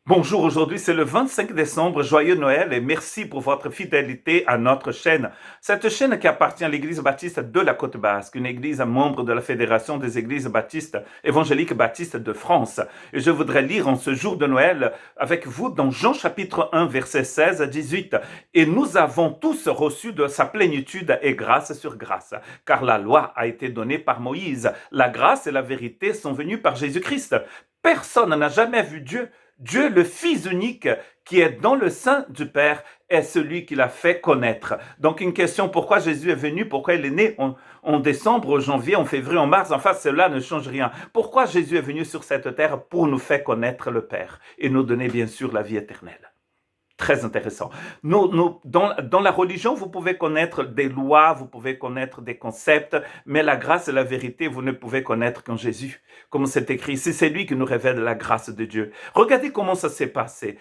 Bonjour, aujourd'hui c'est le 25 décembre, joyeux Noël et merci pour votre fidélité à notre chaîne. Cette chaîne qui appartient à l'église baptiste de la Côte-Basque, une église membre de la Fédération des églises baptistes évangéliques baptistes de France. Et je voudrais lire en ce jour de Noël avec vous dans Jean chapitre 1 versets 16 à 18. Et nous avons tous reçu de sa plénitude et grâce sur grâce, car la loi a été donnée par Moïse. La grâce et la vérité sont venues par Jésus-Christ. Personne n'a jamais vu Dieu. Dieu, le Fils unique qui est dans le sein du Père, est celui qui l'a fait connaître. Donc une question, pourquoi Jésus est venu, pourquoi il est né en décembre, en janvier, en février, en mars, enfin cela ne change rien. Pourquoi Jésus est venu sur cette terre? Pour nous faire connaître le Père et nous donner bien sûr la vie éternelle. Très intéressant. Dans la religion, vous pouvez connaître des lois, vous pouvez connaître des concepts, mais la grâce et la vérité, vous ne pouvez connaître qu'en Jésus. Comme c'est écrit ici, c'est lui qui nous révèle la grâce de Dieu. Regardez comment ça s'est passé.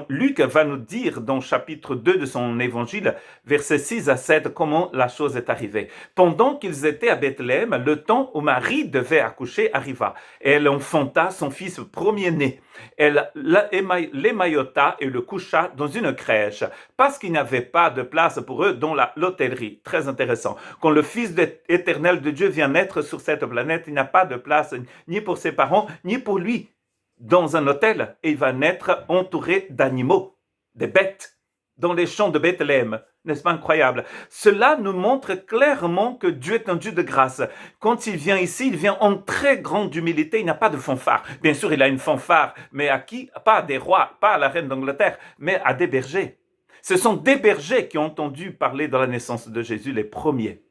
Luc va nous dire dans chapitre 2 de son évangile, versets 6 à 7, comment la chose est arrivée. Pendant qu'ils étaient à Bethléem, le temps où Marie devait accoucher arriva. Elle enfanta son fils premier-né. Elle l'émaillota et le coucha dans une crèche parce qu'il n'y avait pas de place pour eux dans l'hôtellerie. Très intéressant. Quand le Fils éternel de Dieu vient naître sur cette planète, il n'y a pas de place ni pour ses parents, ni pour lui dans un hôtel. Et il va naître entouré d'animaux, des bêtes, dans les champs de Bethléem. N'est-ce pas incroyable? Cela nous montre clairement que Dieu est un Dieu de grâce. Quand il vient ici, il vient en très grande humilité. Il n'a pas de fanfare. Bien sûr, il a une fanfare, mais à qui? Pas à des rois, pas à la reine d'Angleterre, mais à des bergers. Ce sont des bergers qui ont entendu parler de la naissance de Jésus, les premiers.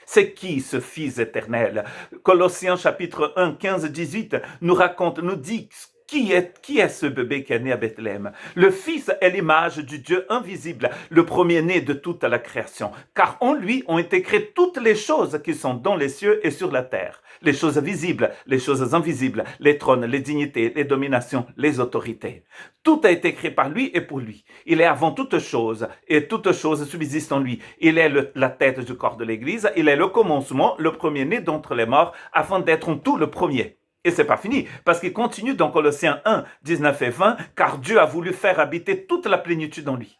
C'est qui ce Fils éternel? Colossiens chapitre 1, 15, 18 nous raconte, nous dit qui est ce bébé qui est né à Bethléem? Le Fils est l'image du Dieu invisible, le premier-né de toute la création. Car en lui ont été créées toutes les choses qui sont dans les cieux et sur la terre. Les choses visibles, les choses invisibles, les trônes, les dignités, les dominations, les autorités. Tout a été créé par lui et pour lui. Il est avant toute chose et toute chose subsiste en lui. Il est la tête du corps de l'Église. Il est le commencement, le premier-né d'entre les morts, afin d'être en tout le premier. Et c'est pas fini, parce qu'il continue dans Colossiens 1, 19 et 20, car Dieu a voulu faire habiter toute la plénitude en lui.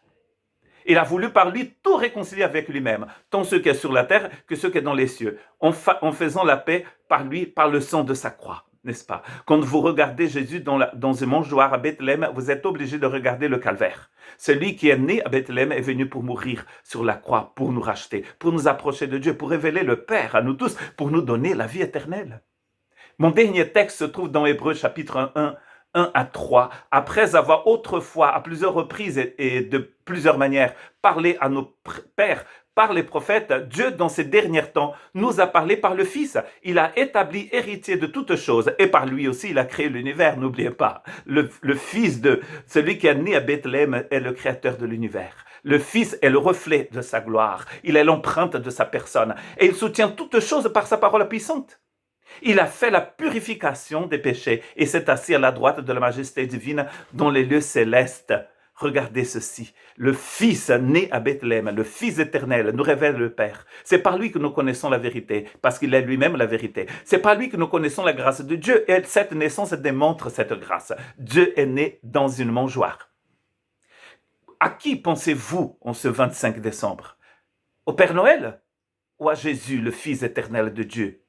Il a voulu par lui tout réconcilier avec lui-même, tant ce qui est sur la terre que ce qui est dans les cieux, en faisant la paix par lui, par le sang de sa croix, n'est-ce pas? Quand vous regardez Jésus dans un mangeoire à Bethléem, vous êtes obligé de regarder le calvaire. Celui qui est né à Bethléem est venu pour mourir sur la croix, pour nous racheter, pour nous approcher de Dieu, pour révéler le Père à nous tous, pour nous donner la vie éternelle. Mon dernier texte se trouve dans Hébreux chapitre 1 à 3. Après avoir autrefois, à plusieurs reprises et de plusieurs manières, parlé à nos pères par les prophètes, Dieu, dans ces derniers temps, nous a parlé par le Fils. Il a établi héritier de toutes choses et par lui aussi, il a créé l'univers, n'oubliez pas. Le Fils de celui qui est né à Bethléem est le créateur de l'univers. Le Fils est le reflet de sa gloire. Il est l'empreinte de sa personne. Et il soutient toutes choses par sa parole puissante. Il a fait la purification des péchés et s'est assis à la droite de la majesté divine dans les lieux célestes. Regardez ceci, le Fils né à Bethléem, le Fils éternel, nous révèle le Père. C'est par lui que nous connaissons la vérité, parce qu'il est lui-même la vérité. C'est par lui que nous connaissons la grâce de Dieu, et cette naissance démontre cette grâce. Dieu est né dans une mangeoire. À qui pensez-vous en ce 25 décembre? Au Père Noël ou à Jésus, le Fils éternel de Dieu?